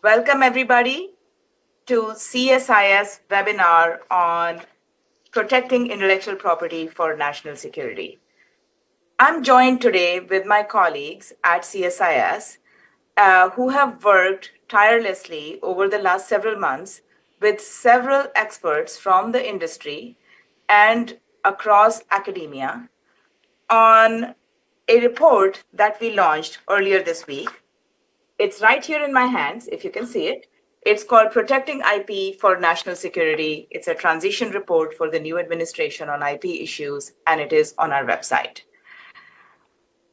Welcome everybody to CSIS webinar on protecting intellectual property for national security. I'm joined today with my colleagues at CSIS who have worked tirelessly over the last several months with several experts from the industry and across academia on a report that we launched earlier this week. It's right here in my hands, if you can see it. It's called Protecting IP for National Security. It's a transition report for the new administration on IP issues, and it is on our website.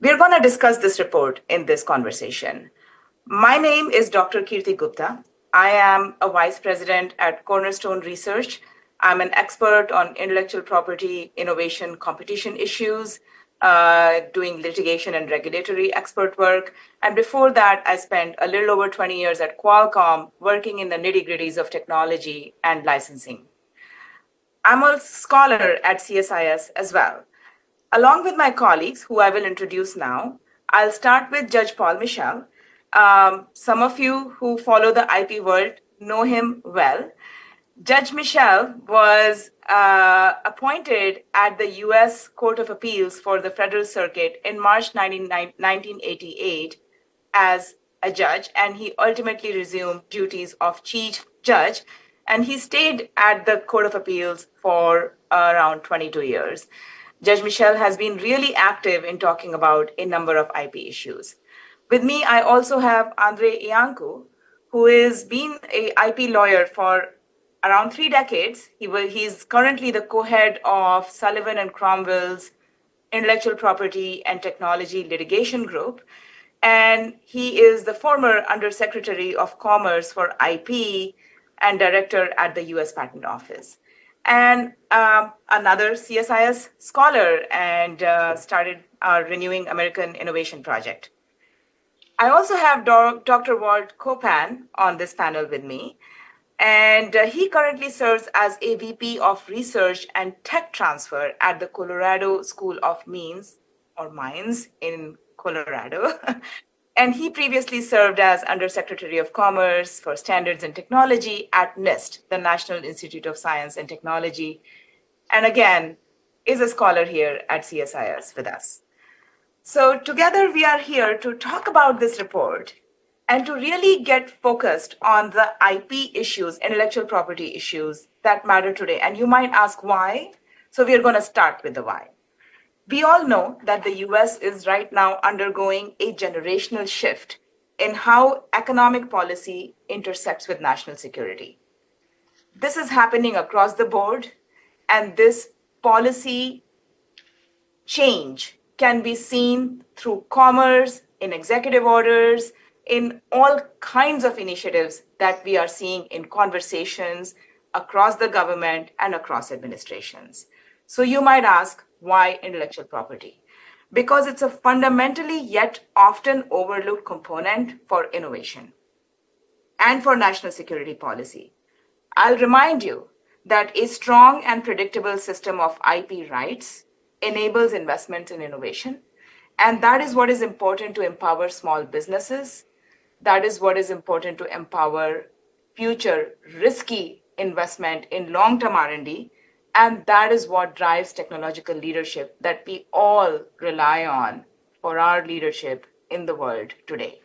We're going to discuss this report in this conversation. My name is Dr. Kirti Gupta. I am a vice president at Cornerstone Research. I'm an expert on intellectual property, innovation, competition issues, doing litigation and regulatory expert work. And before that, I spent a little over 20 years at Qualcomm working in the nitty-gritties of technology and licensing. I'm a scholar at CSIS as well. Along with my colleagues, who I will introduce now, I'll start with Judge Paul Michel. Some of you who follow the IP world know him well. Judge Michel was appointed at the U.S. Court of Appeals for the Federal Circuit in March 1988 as a judge, and he ultimately resumed duties of chief judge, and he stayed at the Court of Appeals for around 22 years. Judge Michel has been really active in talking about a number of IP issues. With me, I also have Andre Iancu, who has been an IP lawyer for around 3 decades. He's currently the co-head of Sullivan and Cromwell's Intellectual Property and Technology Litigation Group. And he is the former Undersecretary of Commerce for IP and Director at the US Patent Office. And another CSIS scholar and started our Renewing American Innovation Project. I also have Dr. Walt Copan on this panel with me. And he currently serves as a VP of Research and Tech Transfer at the Colorado School of Mines in Colorado. And he previously served as Undersecretary of Commerce for Standards and Technology at NIST, the National Institute of Science and Technology. And again, is a scholar here at CSIS with us. So together we are here to talk about this report and to really get focused on the IP issues, intellectual property issues that matter today. And you might ask why. So we are going to start with the why. We all know that the US is right now undergoing a generational shift in how economic policy intersects with national security. This is happening across the board, and this policy change can be seen through commerce, in executive orders, in all kinds of initiatives that we are seeing in conversations across the government and across administrations. So you might ask, why intellectual property? Because it's a fundamentally yet often overlooked component for innovation and for national security policy. I'll remind you that a strong and predictable system of IP rights enables investment in innovation, and that is what is important to empower small businesses. That is what is important to empower future risky investment in long-term R&D, and that is what drives technological leadership that we all rely on for our leadership in the world today.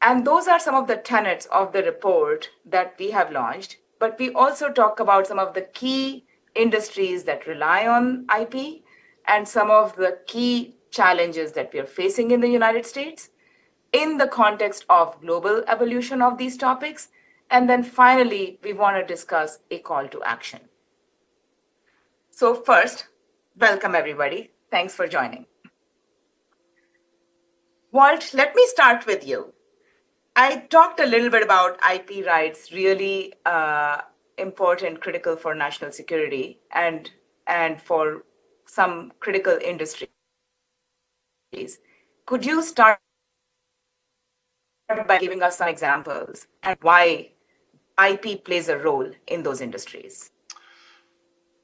And those are some of the tenets of the report that we have launched, but we also talk about some of the key industries that rely on IP and some of the key challenges that we are facing in the United States in the context of global evolution of these topics. And then finally, we want to discuss a call to action. So first, welcome everybody. Thanks for joining. Walt, let me start with you. I talked a little bit about IP rights, really important, critical for national security and for some critical industries. Could you start by giving us some examples and why IP plays a role in those industries?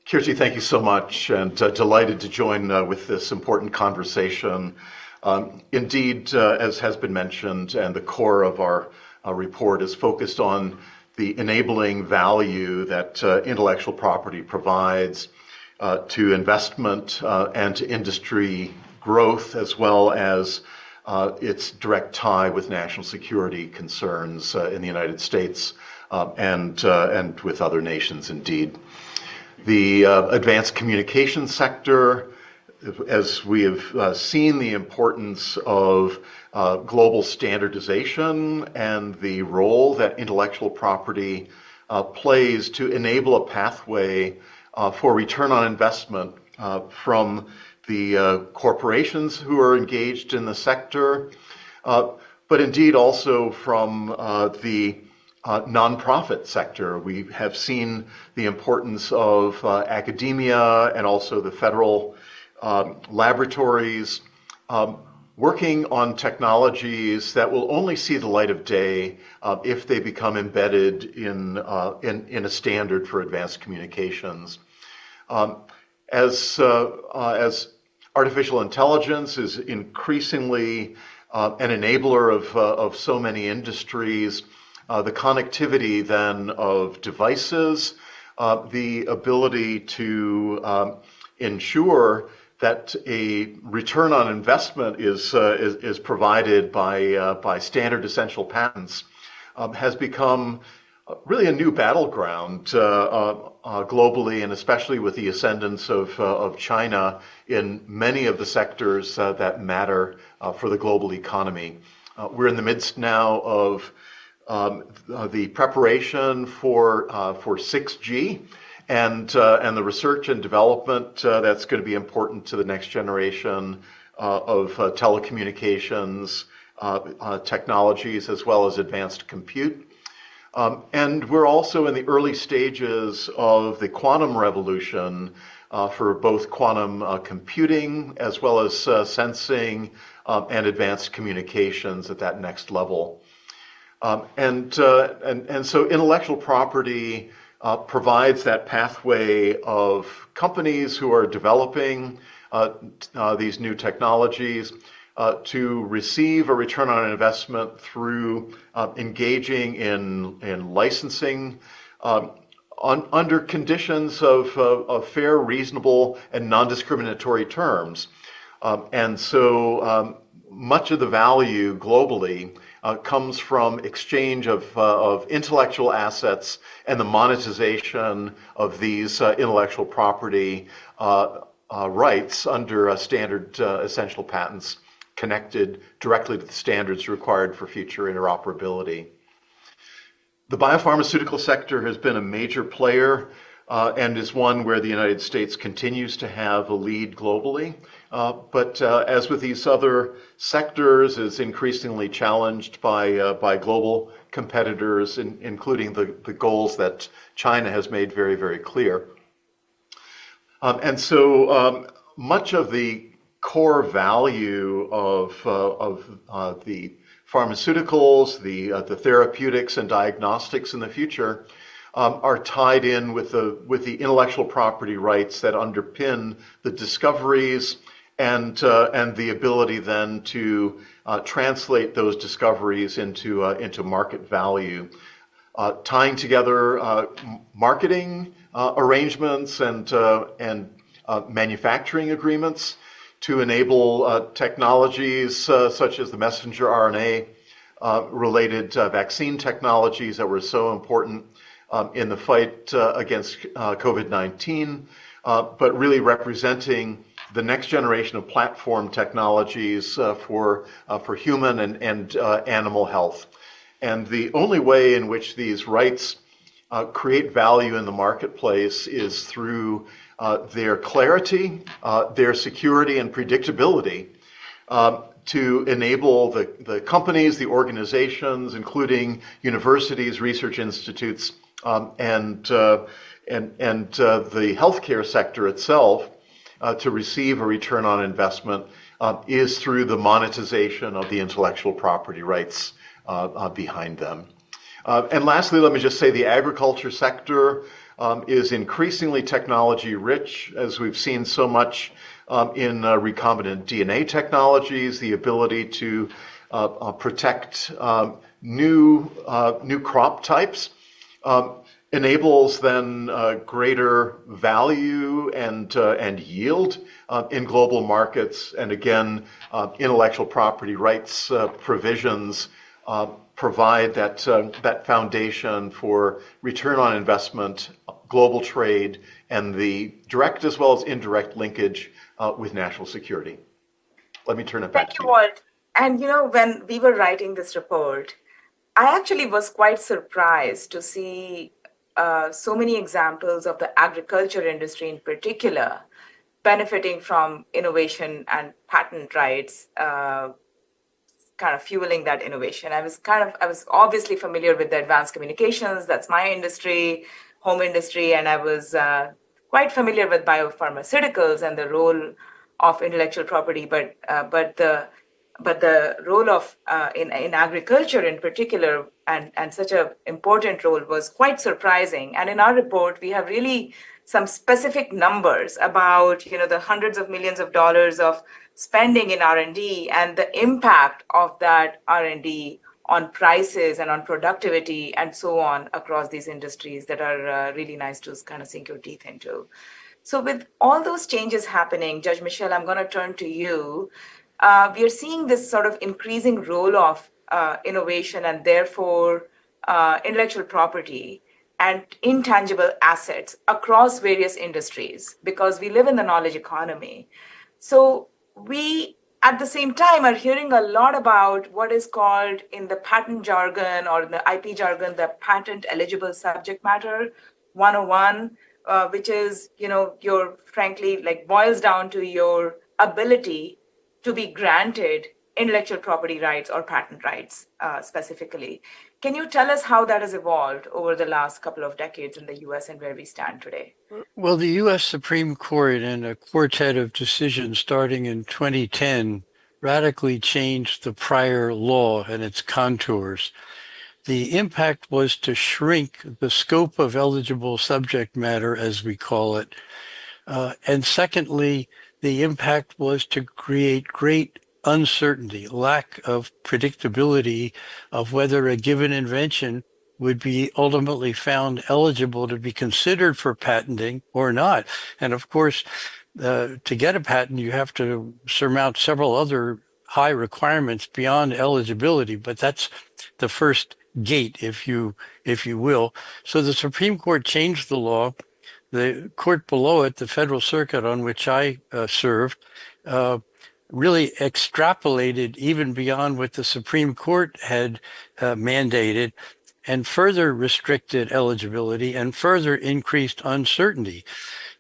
Kirti, thank you so much, and delighted to join with this important conversation. Indeed, as has been mentioned, and the core of our report is focused on the enabling value that intellectual property provides to investment and to industry growth, as well as its direct tie with national security concerns in the United States and with other nations indeed. The advanced communication sector, as we have seen the importance of global standardization and the role that intellectual property plays to enable a pathway for return on investment from the corporations who are engaged in the sector, but indeed also from the nonprofit sector. We have seen the importance of academia and also the federal laboratories working on technologies that will only see the light of day if they become embedded in a standard for advanced communications. As artificial intelligence is increasingly an enabler of so many industries, the connectivity then of devices, the ability to ensure that a return on investment is provided by standard essential patents has become really a new battleground globally, and especially with the ascendance of China in many of the sectors that matter for the global economy. We're in the midst now of the preparation for 6G and the research and development that's going to be important to the next generation of telecommunications technologies, as well as advanced compute. And we're also in the early stages of the quantum revolution for both quantum computing as well as sensing and advanced communications at that next level. And so intellectual property provides that pathway of companies who are developing these new technologies to receive a return on investment through engaging in licensing under conditions of fair, reasonable, and non-discriminatory terms. And so much of the value globally comes from exchange of intellectual assets and the monetization of these intellectual property rights under standard essential patents connected directly to the standards required for future interoperability. The biopharmaceutical sector has been a major player and is one where the United States continues to have a lead globally. But as with these other sectors, is increasingly challenged by global competitors, including the goals that China has made very, very clear. And so much of the core value of the pharmaceuticals, the therapeutics and diagnostics in the future are tied in with the intellectual property rights that underpin the discoveries and the ability then to translate those discoveries into market value, tying together marketing arrangements and manufacturing agreements to enable technologies such as the messenger RNA related vaccine technologies that were so important in the fight against COVID-19, but really representing the next generation of platform technologies for human and animal health. And the only way in which these rights create value in the marketplace is through their clarity, their security and predictability to enable the companies, the organizations, including universities, research institutes, and the healthcare sector itself to receive a return on investment is through the monetization of the intellectual property rights behind them. And lastly, let me just say the agriculture sector is increasingly technology rich, as we've seen so much in recombinant DNA technologies, the ability to protect new crop types, enables then greater value and yield in global markets. And again, intellectual property rights provisions provide that foundation for return on investment, global trade, and the direct as well as indirect linkage with national security. Let me turn it back Thank to you, you. Walt. And when we were writing this report, I actually was quite surprised to see so many examples of the agriculture industry in particular benefiting from innovation and patent rights, kind of fueling that innovation. I was obviously familiar with the advanced communications. That's my industry, home industry, and I was quite familiar with biopharmaceuticals and the role of intellectual property. But the role of in agriculture in particular, and such an important role, was quite surprising. And in our report, we have really some specific numbers about the hundreds of millions of dollars of spending in R&D and the impact of that R&D on prices and on productivity and so on across these industries that are really nice to kind of sink your teeth into. So with all those changes happening, Judge Michelle, I'm going to turn to you. We are seeing this sort of increasing role of innovation and therefore intellectual property and intangible assets across various industries because we live in the knowledge economy. So we, at the same time, are hearing a lot about what is called in the patent jargon or the IP jargon, the patent eligible subject matter 101, which is, your frankly, like boils down to your ability to be granted intellectual property rights or patent rights specifically. Can you tell us how that has evolved over the last couple of decades in the US and where we stand today? Well, the U.S. Supreme Court, in a quartet of decisions starting in 2010, radically changed the prior law and its contours. The impact was to shrink the scope of eligible subject matter, as we call it. And secondly, the impact was to create great uncertainty, lack of predictability of whether a given invention would be ultimately found eligible to be considered for patenting or not. And of course, to get a patent, you have to surmount several other high requirements beyond eligibility, but that's the first gate, if you will. So the Supreme Court changed the law. The court below it, the Federal Circuit on which I served, really extrapolated even beyond what the Supreme Court had mandated and further restricted eligibility and further increased uncertainty.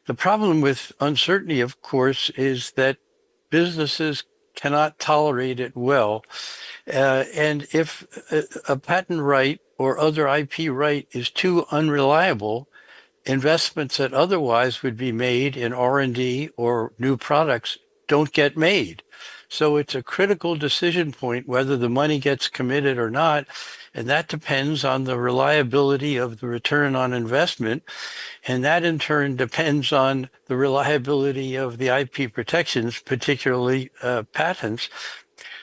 The problem with uncertainty, of course, is that businesses cannot tolerate it well. And if a patent right or other IP right is too unreliable, investments that otherwise would be made in R&D or new products don't get made. So it's a critical decision point whether the money gets committed or not, and that depends on the reliability of the return on investment, and that in turn depends on the reliability of the IP protections, particularly patents.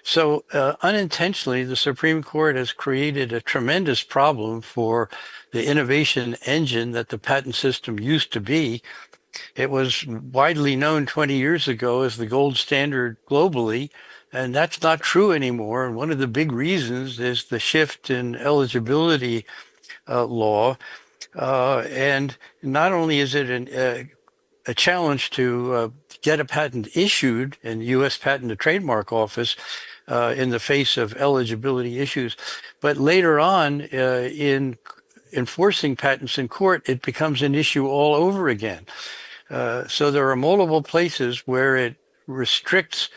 So unintentionally, the Supreme Court has created a tremendous problem for the innovation engine that the patent system used to be. It was widely known 20 years ago as the gold standard globally, and that's not true anymore. And one of the big reasons is the shift in eligibility law. And not only is it a challenge to get a patent issued in the U.S. Patent and Trademark Office in the face of eligibility issues, but later on in enforcing patents in court, it becomes an issue all over again. So there are multiple places where it restricts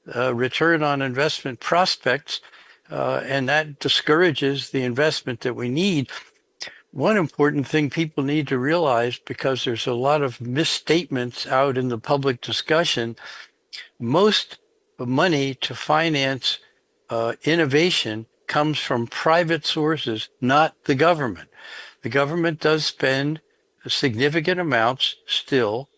return on investment prospects, and that discourages the investment that we need. One important thing people need to realize, because there's a lot of misstatements out in the public discussion, most money to finance innovation comes from private sources, not the government. The government does spend significant amounts still,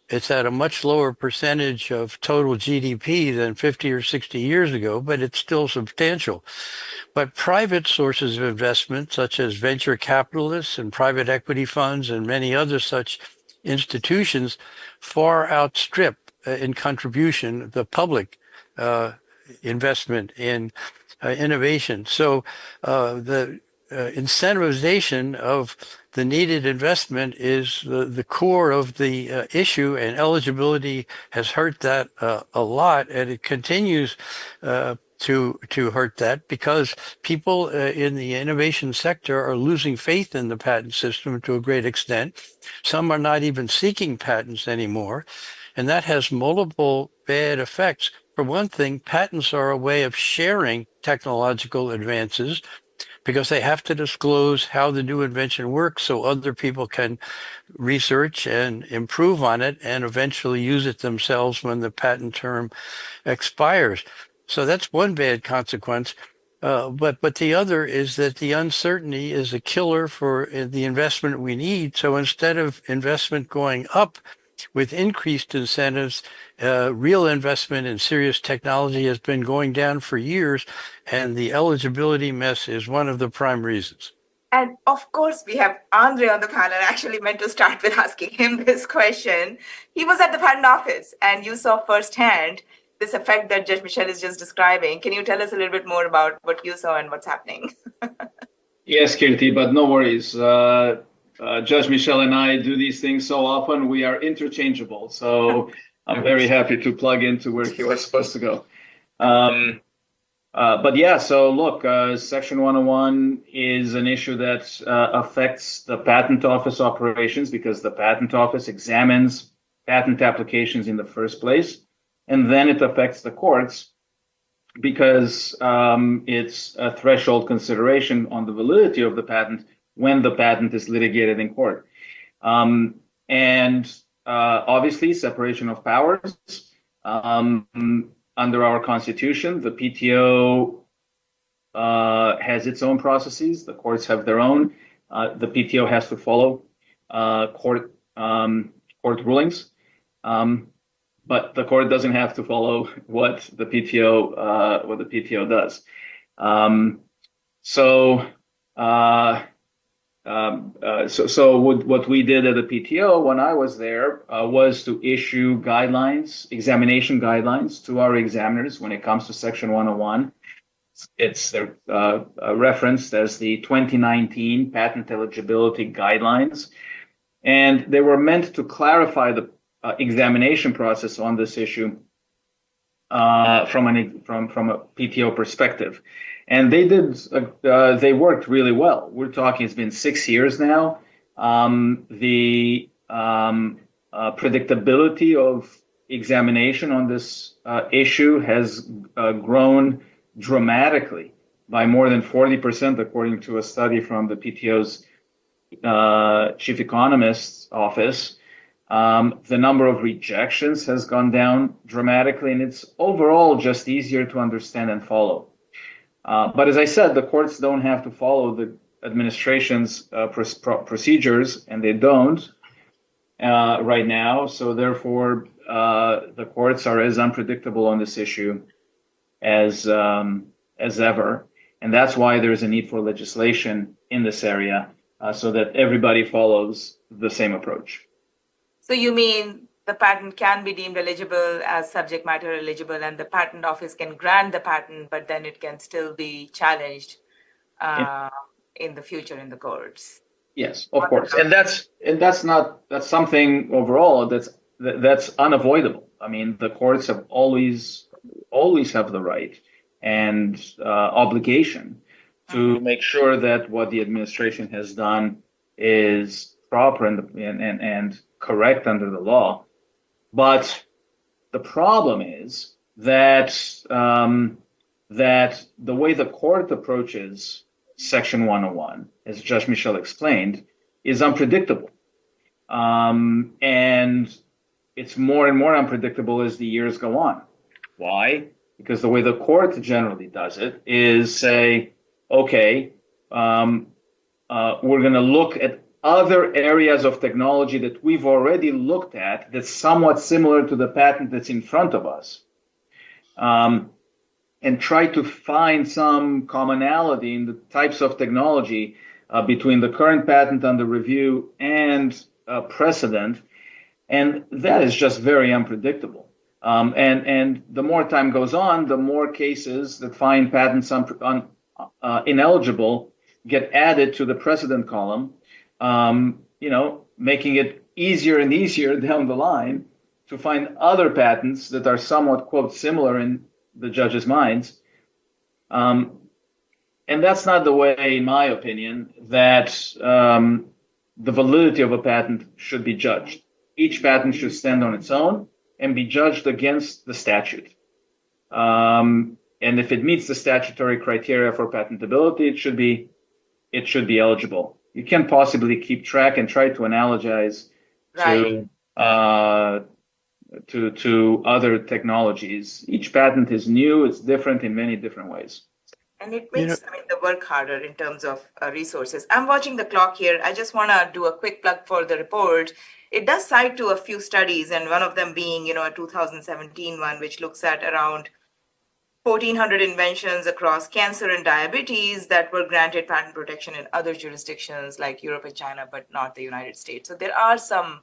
It's at a much lower percentage of total GDP than 50 or 60 years ago, but it's still substantial. But private sources of investment, such as venture capitalists and private equity funds and many other such institutions, far outstrip in contribution the public investment in innovation. So the incentivization of the needed investment is the core of the issue, and eligibility has hurt that a lot, and it continues to hurt that because people in the innovation sector are losing faith in the patent system to a great extent. Some are not even seeking patents anymore, and that has multiple bad effects. For one thing, patents are a way of sharing technological advances because they have to disclose how the new invention works so other people can research and improve on it and eventually use it themselves when the patent term expires. So that's one bad consequence. But the other is that the uncertainty is a killer for the investment we need. So instead of investment going up with increased incentives, real investment in serious technology has been going down for years, and the eligibility mess is one of the prime reasons. And of course, we have Andre on the panel. I actually meant to start with asking him this question. He was at the patent office, and you saw firsthand this effect that Judge Michelle is just describing. Can you tell us a little bit more about what you saw and what's happening? Yes, Kirti, but no worries. Judge Michelle and I do these things so often, we are interchangeable. So I'm very happy to plug into where he was supposed to go. But yeah, so look, Section 101 is an issue that affects the patent office operations because the patent office examines patent applications in the first place. And then it affects the courts because it's a threshold consideration on the validity of the patent when the patent is litigated in court. Obviously, separation of powers. Under our Constitution, the PTO has its own processes. The courts have their own. The PTO has to follow court rulings. But the court doesn't have to follow what the PTO does. What we did at the PTO when I was there was to issue guidelines, examination guidelines to our examiners when it comes to Section 101. It's referenced as the 2019 Patent Eligibility Guidelines, and they were meant to clarify the examination process on this issue from a PTO perspective, and they did. They worked really well. We're talking; it's been 6 years now. The predictability of examination on this issue has grown dramatically by more than 40%, according to a study from the PTO's chief economist's office. The number of rejections has gone down dramatically, and it's overall just easier to understand and follow. But as I said, the courts don't have to follow the administration's procedures, and they don't right now. So therefore, the courts are as unpredictable on this issue as ever, and that's why there's a need for legislation in this area so that everybody follows the same approach. So you mean the patent can be deemed eligible as subject matter eligible, and the patent office can grant the patent, but then it can still be challenged in the future in the courts? Yes, of course, and that's something overall that's unavoidable. I mean, the courts have always have the right and obligation to make sure that what the administration has done is proper and correct under the law. But the problem is that that the way the court approaches Section 101, as Judge Michelle explained, is unpredictable. And it's more and more unpredictable as the years go on. Why? Because the way the court generally does it is say, okay, we're going to look at other areas of technology that we've already looked at that's somewhat similar to the patent that's in front of us, and try to find some commonality in the types of technology between the current patent under review and precedent. And that is just very unpredictable. And the more time goes on, the more cases that find patents ineligible get added to the precedent column, making it easier and easier down the line to find other patents that are somewhat, quote, similar in the judge's minds. And that's not the way, in my opinion, that the validity of a patent should be judged. Each patent should stand on its own and be judged against the statute. And if it meets the statutory criteria for patentability, it should be eligible. You can't possibly keep track and try to analogize to other technologies. Each patent is new. It's different in many different ways. And it makes the work harder in terms of resources. I'm watching the clock here. I just want to do a quick plug for the report. It does cite to a few studies, and one of them being, a 2017 one, which looks at around 1,400 inventions across cancer and diabetes that were granted patent protection in other jurisdictions like Europe and China, but not the United States. So there are some,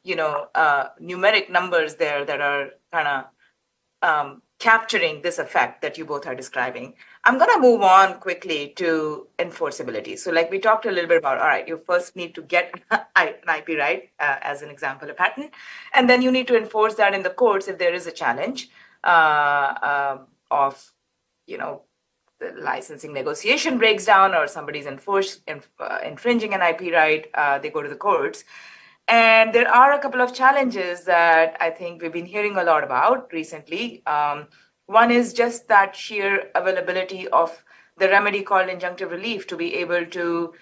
numeric numbers there that are kind of capturing this effect that you both are describing. I'm going to move on quickly to enforceability. So like we talked a little bit about, all right, you first need to get an IP right, as an example, a patent, and then you need to enforce that in the courts if there is a challenge of, the licensing negotiation breaks down or somebody's infringing an IP right, they go to the courts. And there are a couple of challenges that I think we've been hearing a lot about recently. One is just that sheer availability of the remedy called injunctive relief to be able to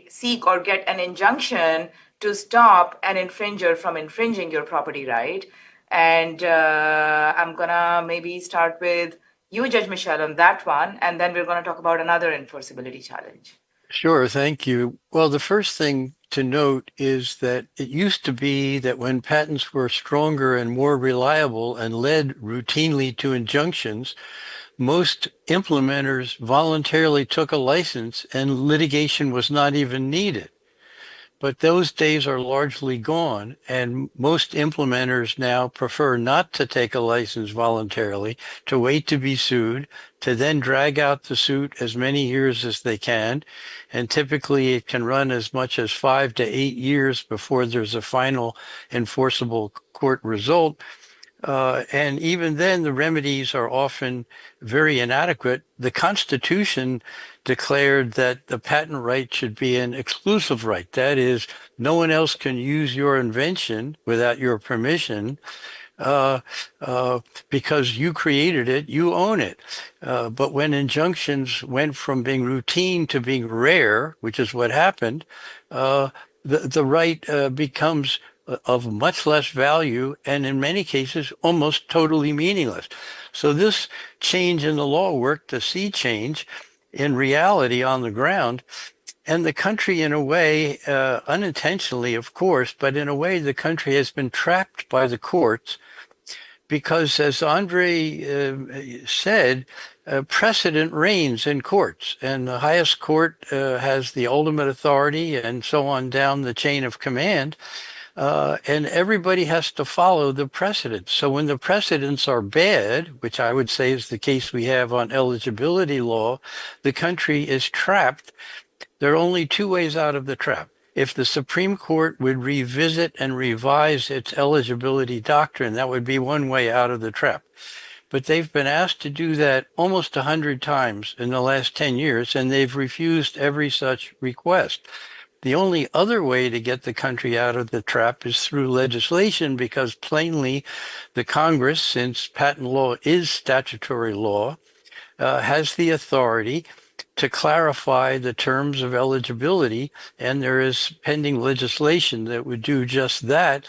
seek or get an injunction to stop an infringer from infringing your property right. And I'm going to maybe start with you, Judge Michel, on that one, and then we're going to talk about another enforceability challenge. Sure, thank you. Well, the first thing to note is that it used to be that when patents were stronger and more reliable and led routinely to injunctions, most implementers voluntarily took a license and litigation was not even needed. But those days are largely gone, and most implementers now prefer not to take a license voluntarily, to wait to be sued, to then drag out the suit as many years as they can. And typically it can run as much as 5 to 8 years before there's a final enforceable court result. And even then, the remedies are often very inadequate. The Constitution declared that the patent right should be an exclusive right. That is, no one else can use your invention without your permission because you created it, you own it. But when injunctions went from being routine to being rare, which is what happened, the right becomes of much less value and in many cases almost totally meaningless. So this change in the law worked a sea change in reality on the ground. And the country, in a way, unintentionally, of course, but in a way, the country has been trapped by the courts because, as Andre said, precedent reigns in courts, and the highest court has the ultimate authority and so on down the chain of command. And everybody has to follow the precedents. So when the precedents are bad, which I would say is the case we have on eligibility law, the country is trapped. There are only two ways out of the trap. If the Supreme Court would revisit and revise its eligibility doctrine, that would be one way out of the trap. But they've been asked to do that almost 100 times in the last 10 years, and they've refused every such request. The only other way to get the country out of the trap is through legislation, because plainly the Congress, since patent law is statutory law, has the authority to clarify the terms of eligibility, and there is pending legislation that would do just that.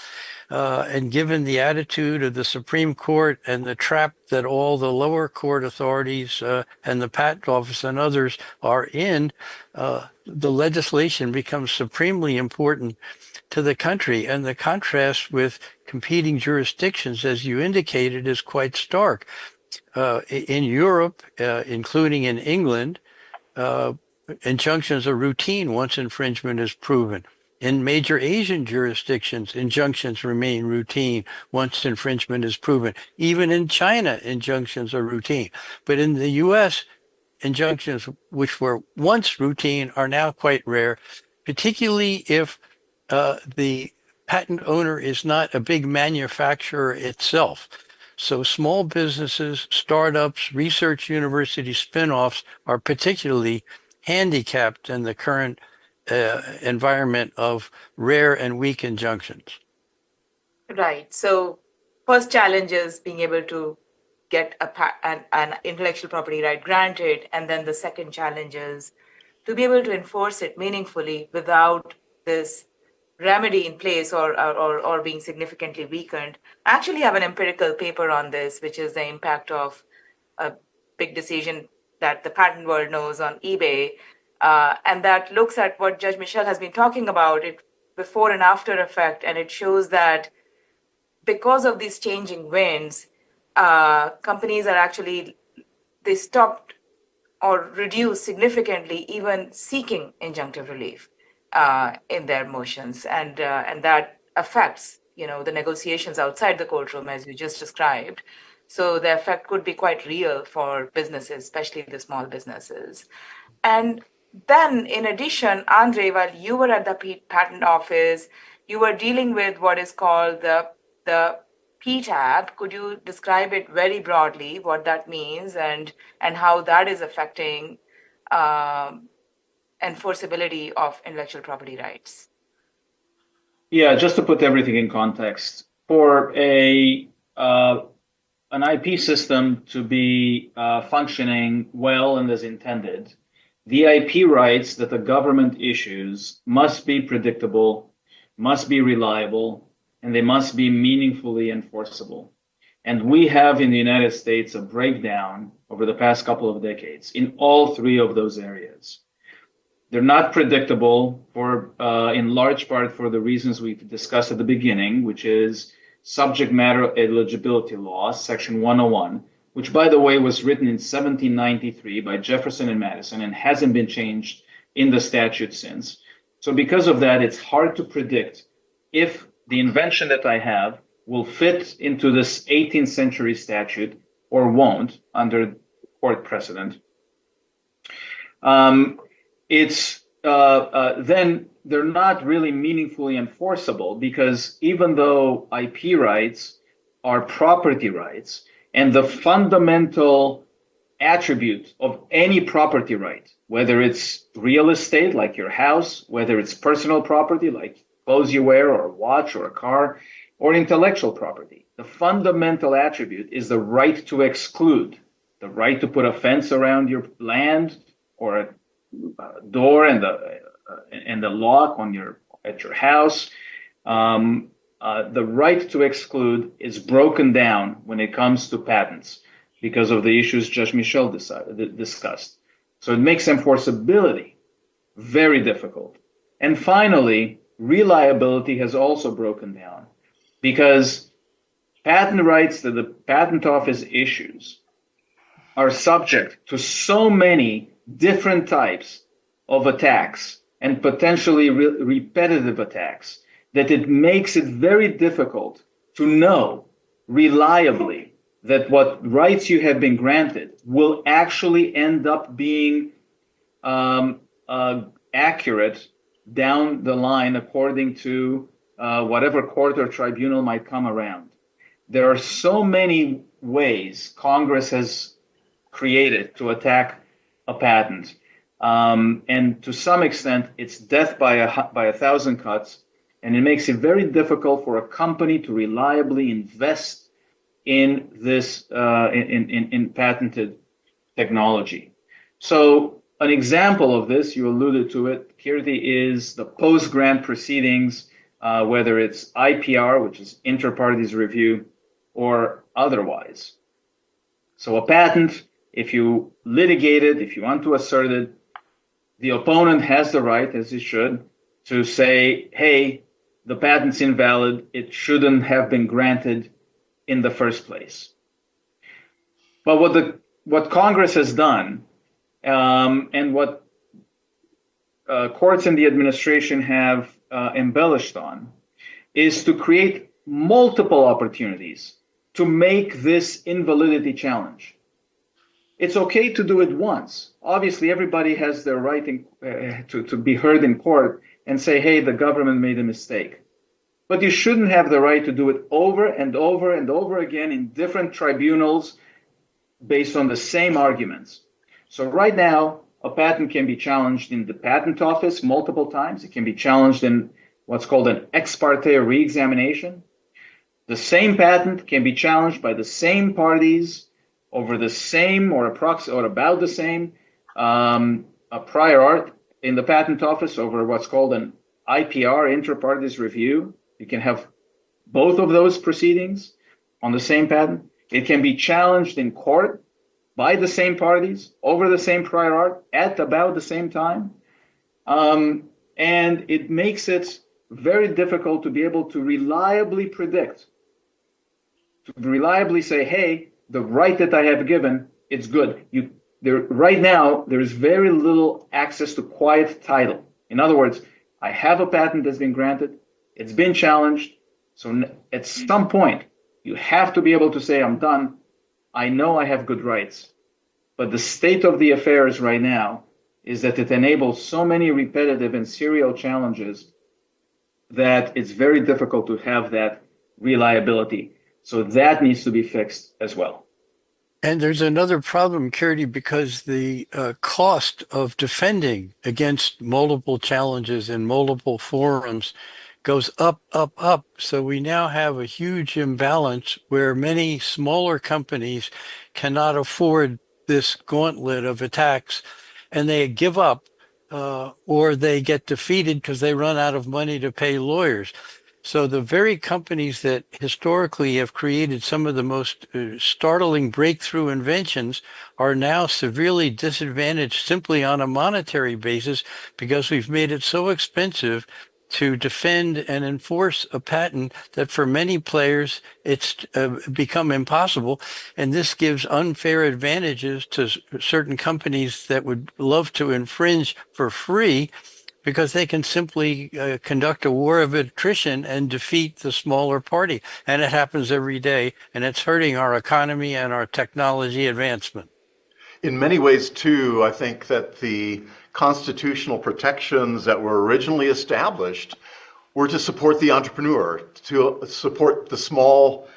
And given the attitude of the Supreme Court and the trap that all the lower court authorities and the Patent Office and others are in, the legislation becomes supremely important to the country. And the contrast with competing jurisdictions, as you indicated, is quite stark. In Europe, including in England, injunctions are routine once infringement is proven. In major Asian jurisdictions, injunctions remain routine once infringement is proven. Even in China, injunctions are routine. But in the US, injunctions, which were once routine, are now quite rare, particularly if the patent owner is not a big manufacturer itself. So small businesses, startups, research university spin-offs are particularly handicapped in the current environment of rare and weak injunctions. Right. So first challenge is being able to get an intellectual property right granted. And then the second challenge is to be able to enforce it meaningfully without this remedy in place or being significantly weakened. I actually have an empirical paper on this, which is the impact of a big decision that the patent world knows on eBay. And that looks at what Judge Michel has been talking about, it before and after effect. And it shows that because of these changing winds, companies are actually, they stopped or reduced significantly even seeking injunctive relief in their motions. And that affects, the negotiations outside the courtroom, as you just described. So the effect could be quite real for businesses, especially the small businesses. And then, in addition, Andre, while you were at the patent office, you were dealing with what is called the PTAB. Could you describe it very broadly, what that means and how that is affecting enforceability of intellectual property rights? Yeah, just to put everything in context, for an IP system to be functioning well and as intended, the IP rights that the government issues must be predictable, must be reliable, and they must be meaningfully enforceable. And we have in the United States a breakdown over the past couple of decades in all three of those areas. They're not predictable in large part for the reasons we've discussed at the beginning, which is subject matter eligibility law, Section 101, which, by the way, was written in 1793 by Jefferson and Madison and hasn't been changed in the statute since. So because of that, it's hard to predict if the invention that I have will fit into this 18th century statute or won't under court precedent. Then they're not really meaningfully enforceable because even though IP rights are property rights, and the fundamental attribute of any property right, whether it's real estate like your house, whether it's personal property like clothes you wear or a watch or a car, or intellectual property, the fundamental attribute is the right to exclude, the right to put a fence around your land or a door and the lock at your house. The right to exclude is broken down when it comes to patents because of the issues Judge Michel discussed. So it makes enforceability very difficult. And finally, reliability has also broken down because patent rights that the Patent Office issues are subject to so many different types of attacks and potentially repetitive attacks that it makes it very difficult to know reliably that what rights you have been granted will actually end up being accurate down the line according to whatever court or tribunal might come around. There are so many ways Congress has created to attack a patent. And to some extent, it's death by a thousand cuts. And it makes it very difficult for a company to reliably invest in this in patented technology. So An example of this, you alluded to it, Kirti, is the post-grant proceedings, whether it's IPR, which is inter partes review, or otherwise. So a patent, if you litigate it, if you want to assert it, the opponent has the right, as he should, to say, hey, the patent's invalid, it shouldn't have been granted in the first place. But what Congress has done, and what courts and the administration have embellished on, is to create multiple opportunities to make this invalidity challenge. It's okay to do it once. Obviously, everybody has their right to be heard in court and say, hey, the government made a mistake. But you shouldn't have the right to do it over and over and over again in different tribunals based on the same arguments. So right now, a patent can be challenged in the patent office multiple times. It can be challenged in what's called an ex parte re-examination. The same patent can be challenged by the same parties over the same or about the same prior art in the patent office over what's called an IPR, inter partes review. You can have both of those proceedings on the same patent. It can be challenged in court by the same parties over the same prior art at about the same time. And it makes it very difficult to be able to reliably predict, to reliably say, hey, the right that I have given, it's good. Right now, there is very little access to quiet title. In other words, I have a patent that's been granted, it's been challenged, so at some point, you have to be able to say, I'm done. I know I have good rights. But the state of the affairs right now is that it enables so many repetitive and serial challenges that it's very difficult to have that reliability. So that needs to be fixed as well. And there's another problem, Kirti, because the cost of defending against multiple challenges in multiple forums goes up, up, up. So we now have a huge imbalance where many smaller companies cannot afford this gauntlet of attacks, and they give up or they get defeated because they run out of money to pay lawyers. So the very companies that historically have created some of the most startling breakthrough inventions are now severely disadvantaged simply on a monetary basis because we've made it so expensive to defend and enforce a patent that for many players it's become impossible. And this gives unfair advantages to certain companies that would love to infringe for free because they can simply conduct a war of attrition and defeat the smaller party. And it happens every day, and it's hurting our economy and our technology advancement. In many ways, too, I think that the constitutional protections that were originally established were to support the entrepreneur, to support the small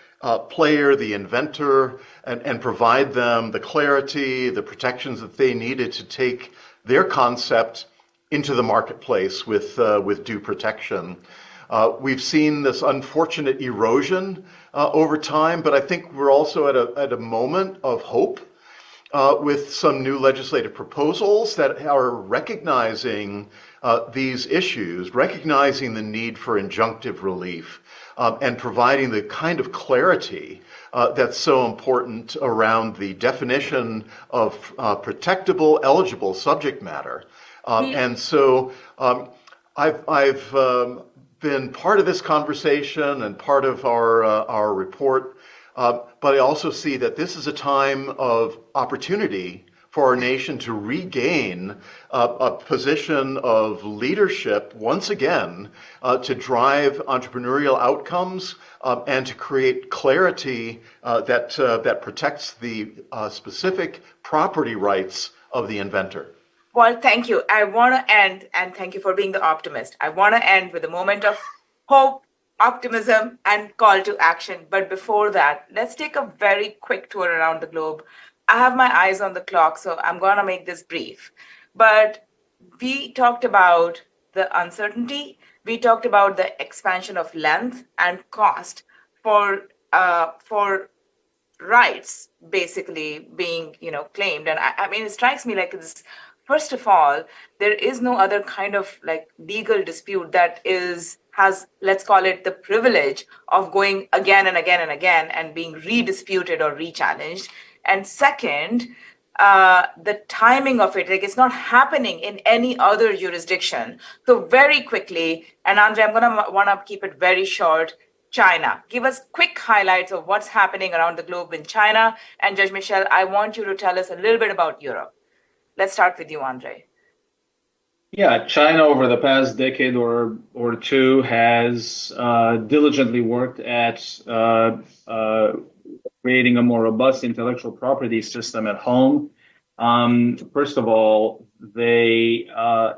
player, the inventor, and provide them the clarity, the protections that they needed to take their concept into the marketplace with due protection. We've seen this unfortunate erosion over time, but I think we're also at a moment of hope with some new legislative proposals that are recognizing these issues, recognizing the need for injunctive relief, and providing the kind of clarity that's so important around the definition of protectable, eligible subject matter. And so I've been part of this conversation and part of our report, but I also see that this is a time of opportunity for our nation to regain a position of leadership once again, to drive entrepreneurial outcomes and to create clarity that protects the specific property rights of the inventor. Well, thank you. I want to end, and thank you for being the optimist. I want to end with a moment of hope, optimism, and call to action. But before that, let's take a very quick tour around the globe. I have my eyes on the clock, so I'm going to make this brief. But we talked about the uncertainty. We talked about the expansion of length and cost for rights basically being, claimed. And I mean, it strikes me like this First of all, there is no other kind of like legal dispute that has, let's call it, the privilege of going again and again and again and being redisputed or rechallenged. And second, the timing of it, like it's not happening in any other jurisdiction. So very quickly, and Andre, I'm gonna want to keep it very short. China. Give us quick highlights of what's happening around the globe in China. And Judge Michelle, I want you to tell us a little bit about Europe. Let's start with you, Andre. Yeah, China over the past decade or two has diligently worked at creating a more robust intellectual property system at home. First of all, they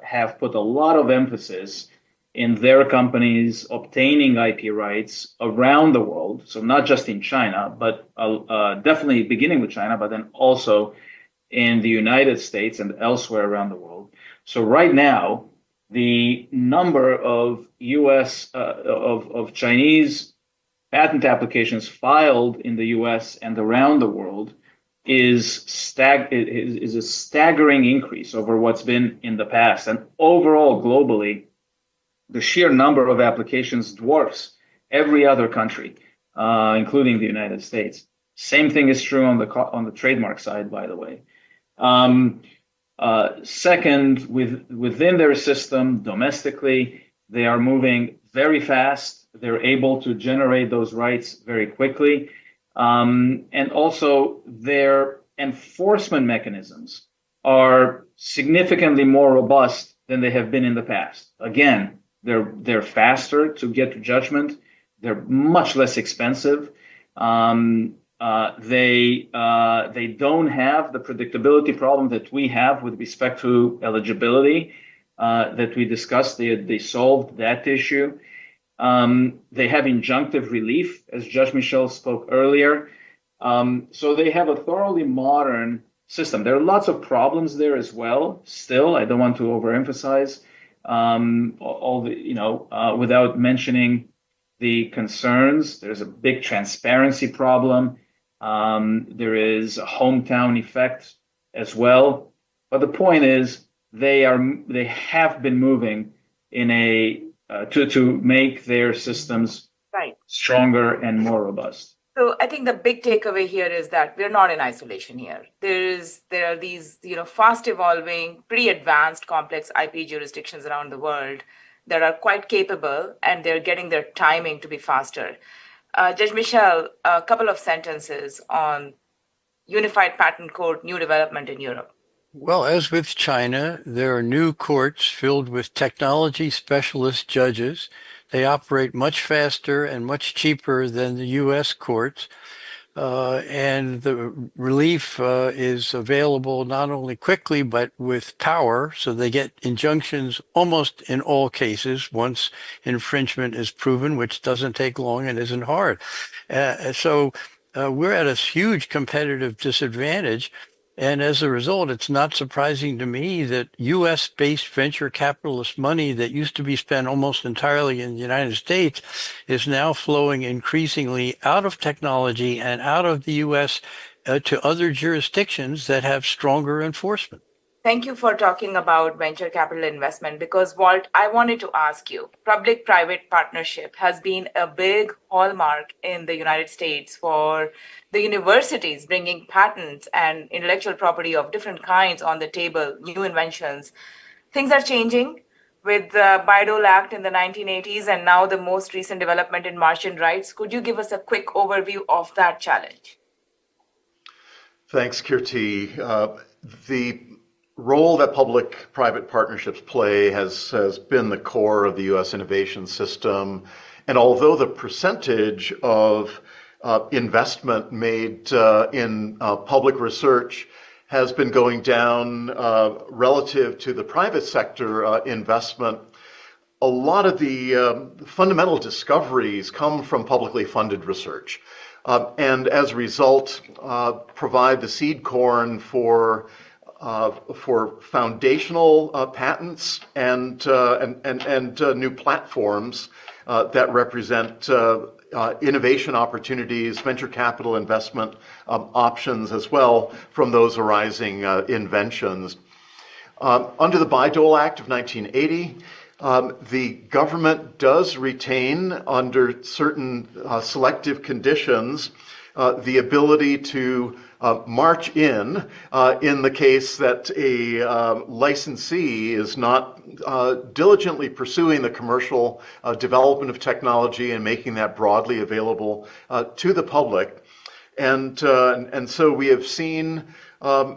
have put a lot of emphasis in their companies obtaining IP rights around the world. So not just in China, but definitely beginning with China, but then also in the United States and elsewhere around the world. So right now, the number of US of Chinese patent applications filed in the US and around the world is a staggering increase over what's been in the past. And overall, globally, the sheer number of applications dwarfs every other country, including the United States. Same thing is true on the trademark side, by the way. Second, within their system domestically, they are moving very fast. They're able to generate those rights very quickly. And also their enforcement mechanisms are significantly more robust than they have been in the past. Again, they're faster to get to judgment. They're much less expensive. They don't have the predictability problem that we have with respect to eligibility that we discussed. They solved that issue. They have injunctive relief, as Judge Michel spoke earlier. So they have a thoroughly modern system. There are lots of problems there as well. Still, I don't want to overemphasize without mentioning the concerns. There's a big transparency problem. There is a hometown effect as well. But the point is, they have been moving in to make their systems stronger and more robust. So I think the big takeaway here is that we're not in isolation here. There are these, fast evolving, pretty advanced, complex IP jurisdictions around the world that are quite capable, and they're getting their timing to be faster. Judge Michel, a couple of sentences on Unified Patent Court, new development in Europe. Well, as with China, there are new courts filled with technology specialist judges. They operate much faster and much cheaper than the U.S. courts. And the relief is available not only quickly, but with power. So they get injunctions almost in all cases once infringement is proven, which doesn't take long and isn't hard. So we're at a huge competitive disadvantage. And as a result, it's not surprising to me that U.S.-based venture capitalist money that used to be spent almost entirely in the United States is now flowing increasingly out of technology and out of the U.S. To other jurisdictions that have stronger enforcement. Thank you for talking about venture capital investment, because, Walt, I wanted to ask you, public-private partnership has been a big hallmark in the United States for the universities bringing patents and intellectual property of different kinds on the table, new inventions. Things are changing with the Bayh-Dole Act in the 1980s and now the most recent development in Martian rights. Could you give us a quick overview of that challenge? Thanks, Kirti. The role that public-private partnerships play has been the core of the U.S. innovation system. And although the percentage of investment made in public research has been going down relative to the private sector investment, a lot of the fundamental discoveries come from publicly funded research. And as a result, provide the seed corn for foundational patents and new platforms that represent innovation opportunities, venture capital investment options as well from those arising inventions. Under the Bayh-Dole Act of 1980, the government does retain, under certain selective conditions, the ability to march in the case that a licensee is not diligently pursuing the commercial development of technology and making that broadly available to the public. And so we have seen a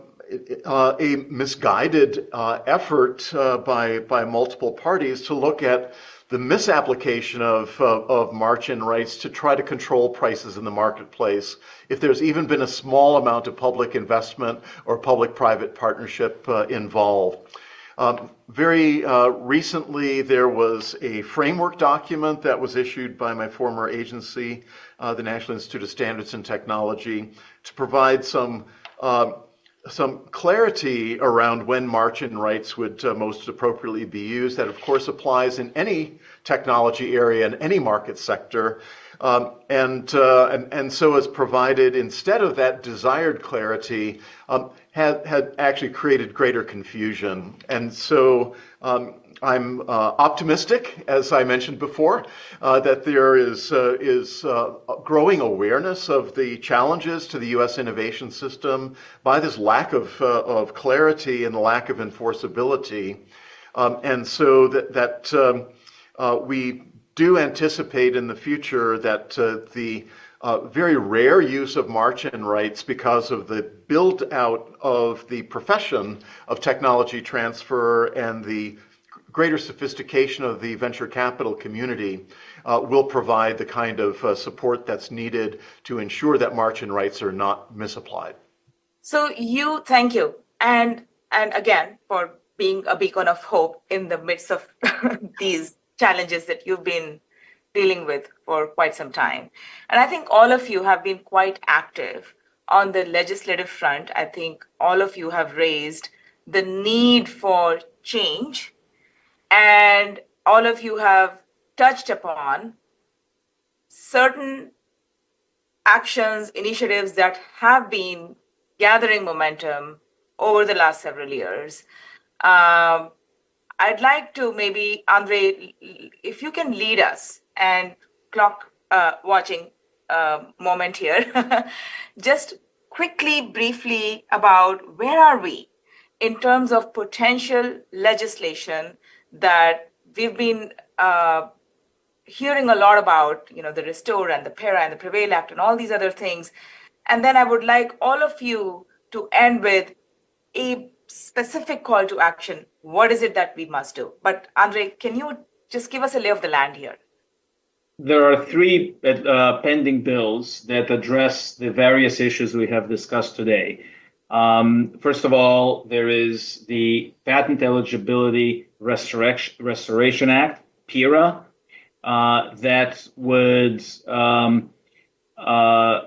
misguided effort by multiple parties to look at the misapplication of march-in rights to try to control prices in the marketplace, if there's even been a small amount of public investment or public-private partnership involved. Very recently, there was a framework document that was issued by my former agency, the National Institute of Standards and Technology, to provide some clarity around when march-in rights would most appropriately be used. That, of course, applies in any technology area, in any market sector. And so has provided, instead of that desired clarity, had actually created greater confusion. And so I'm optimistic, as I mentioned before, that there is growing awareness of the challenges to the U.S. innovation system by this lack of clarity and the lack of enforceability. And so that we do anticipate in the future that the very rare use of march-in rights, because of the build-out of the profession of technology transfer and the greater sophistication of the venture capital community, will provide the kind of support that's needed to ensure that march-in rights are not misapplied. So thank you. And again, for being a beacon of hope in the midst of these challenges that you've been dealing with for quite some time. And I think all of you have been quite active on the legislative front. I think all of you have raised the need for change, and all of you have touched upon certain actions, initiatives that have been gathering momentum over the last several years. I'd like to maybe, Andre, if you can lead us, and clock watching moment here, just quickly, briefly about where are we in terms of potential legislation that we've been hearing a lot about, the Restore and the PARA and the Prevail Act and all these other things. And then I would like all of you to end with a specific call to action. What is it that we must do? But Andre, can you just give us a lay of the land here? There are three pending bills that address the various issues we have discussed today. First of all, there is the Patent Eligibility Restoration Act, PERA, that would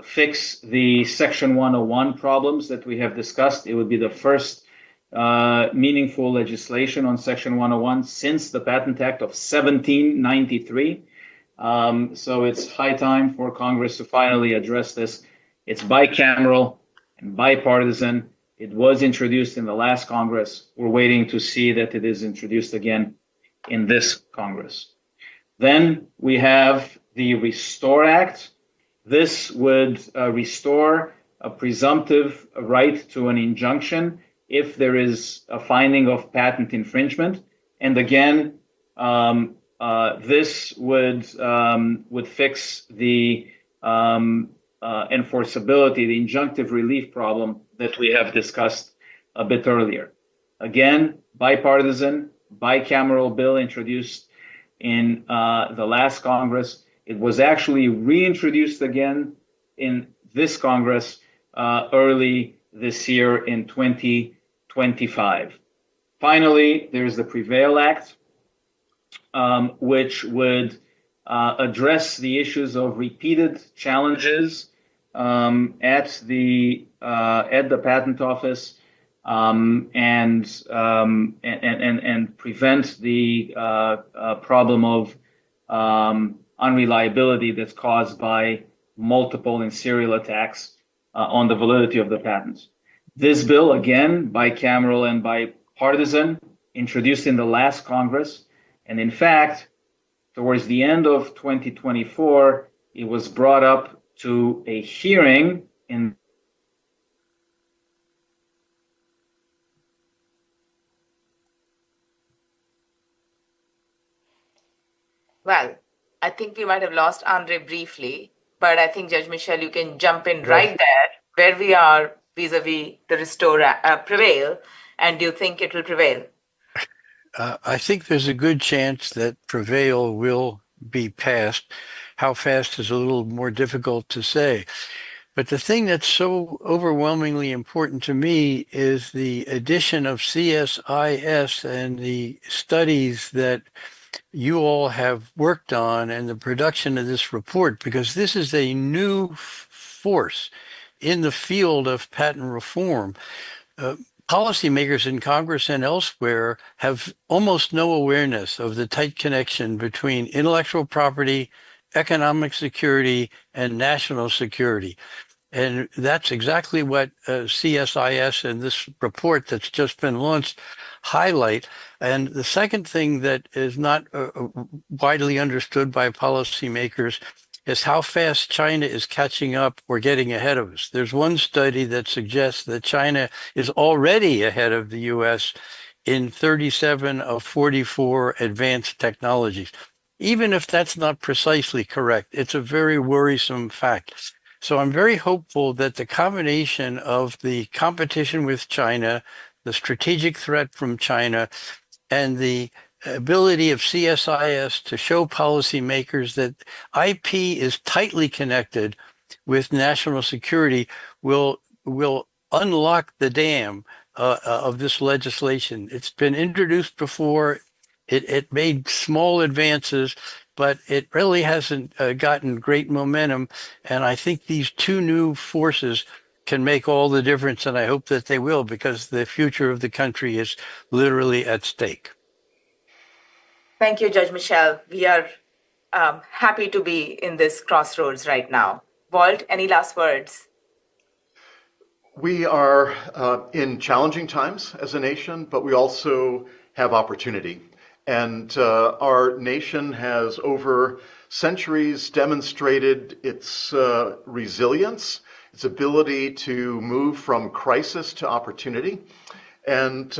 fix the Section 101 problems that we have discussed. It would be the first meaningful legislation on Section 101 since the Patent Act of 1793. So it's high time for Congress to finally address this. It's bicameral and bipartisan. It was introduced in the last Congress. We're waiting to see that it is introduced again in this Congress. Then we have the Restore Act. This would restore a presumptive right to an injunction if there is a finding of patent infringement. And again, this would fix the enforceability, the injunctive relief problem that we have discussed a bit earlier. Again, bipartisan, bicameral bill introduced in the last Congress. It was actually reintroduced again in this Congress early this year in 2025. Finally, there's the Prevail Act, which would address the issues of repeated challenges at the patent office and prevent the problem of unreliability that's caused by multiple and serial attacks on the validity of the patents. This bill, again, bicameral and partisan, introduced in the last Congress. And in fact, towards the end of 2024, it was brought up to a hearing in Well, I think we might have lost Andre briefly, but I think Judge Michel, you can jump in right there where we are vis-a-vis the restore prevail, and do you think it will prevail? I think there's a good chance that prevail will be passed. How fast is a little more difficult to say. But the thing that's so overwhelmingly important to me is the addition of CSIS and the studies that you all have worked on and the production of this report, because this is a new force in the field of patent reform. Policymakers in Congress and elsewhere have almost no awareness of the tight connection between intellectual property, economic security, and national security. And that's exactly what CSIS and this report that's just been launched highlight. And the second thing that is not widely understood by policymakers is how fast China is catching up or getting ahead of us. There's one study that suggests that China is already ahead of the US in 37 of 44 advanced technologies. Even if that's not precisely correct, it's a very worrisome fact. So I'm very hopeful that the combination of the competition with China, the strategic threat from China, and the ability of CSIS to show policymakers that IP is tightly connected with national security will unlock the dam of this legislation. It's been introduced before. It made small advances, but it really hasn't gotten great momentum. And I think these two new forces can make all the difference, and I hope that they will, because the future of the country is literally at stake. Thank you, Judge Michel. We are happy to be in this crossroads right now. Walt, any last words? We are in challenging times as a nation, but we also have opportunity. And our nation has over centuries demonstrated its resilience, its ability to move from crisis to opportunity. And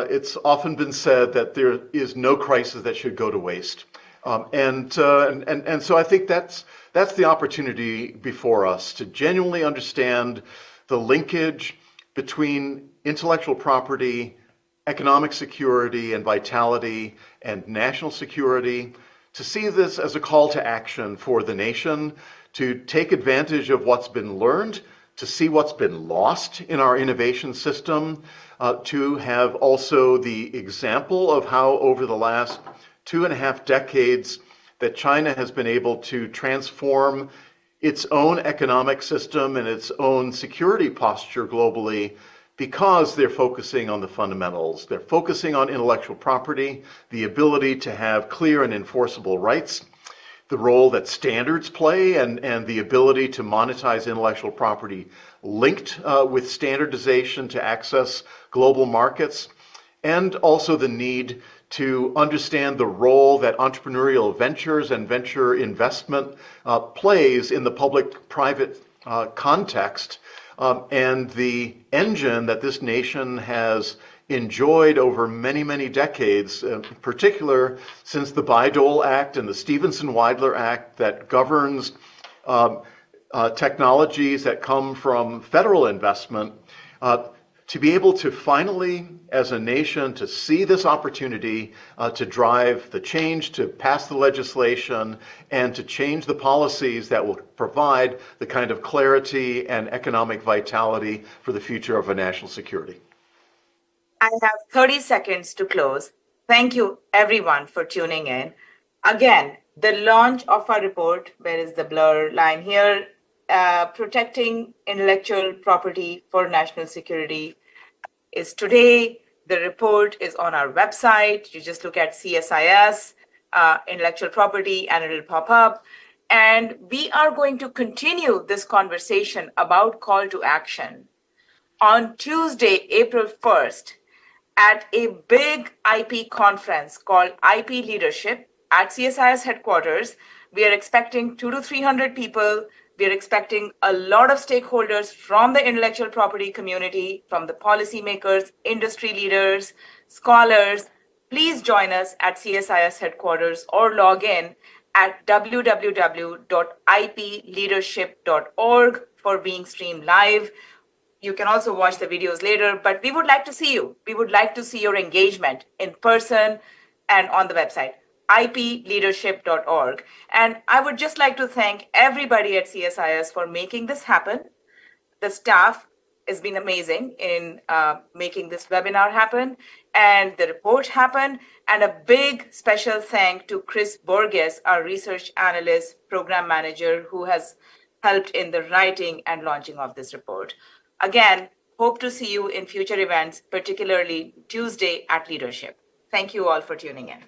it's often been said that there is no crisis that should go to waste. And so I think that's the opportunity before us to genuinely understand the linkage between intellectual property, economic security and vitality, and national security, to see this as a call to action for the nation, to take advantage of what's been learned, to see what's been lost in our innovation system, to have also the example of how over the last 2.5 decades that China has been able to transform its own economic system and its own security posture globally, because they're focusing on the fundamentals. They're focusing on intellectual property, the ability to have clear and enforceable rights, the role that standards play, and the ability to monetize intellectual property linked with standardization to access global markets, and also the need to understand the role that entrepreneurial ventures and venture investment plays in the public-private context, and the engine that this nation has enjoyed over many, many decades, in particular since the Bayh-Dole Act and the Stevenson-Weidler Act that governs technologies that come from federal investment, to be able to finally, as a nation, to see this opportunity to drive the change, to pass the legislation, and to change the policies that will provide the kind of clarity and economic vitality for the future of our national security. I have 30 seconds to close. Thank you, everyone, for tuning in. Again, the launch of our report, where is the blur line here, protecting intellectual property for national security, is today. The report is on our website. You just look at CSIS, intellectual property, and it'll pop up. And we are going to continue this conversation about call to action on Tuesday, April 1st at a big IP conference called IP Leadership at CSIS headquarters. We are expecting 200 to 300 people. We are expecting a lot of stakeholders from the intellectual property community, from the policymakers, industry leaders, scholars. Please join us at CSIS headquarters or log in at www.ipleadership.org for being streamed live. You can also watch the videos later, but we would like to see you. We would like to see your engagement in person and on the website, ipleadership.org. And I would just like to thank everybody at CSIS for making this happen. The staff has been amazing in making this webinar happen and the report happen. And a big special thank to Chris Borges, our research analyst, program manager, who has helped in the writing and launching of this report. Again, hope to see you in future events, particularly Tuesday at Leadership. Thank you all for tuning in.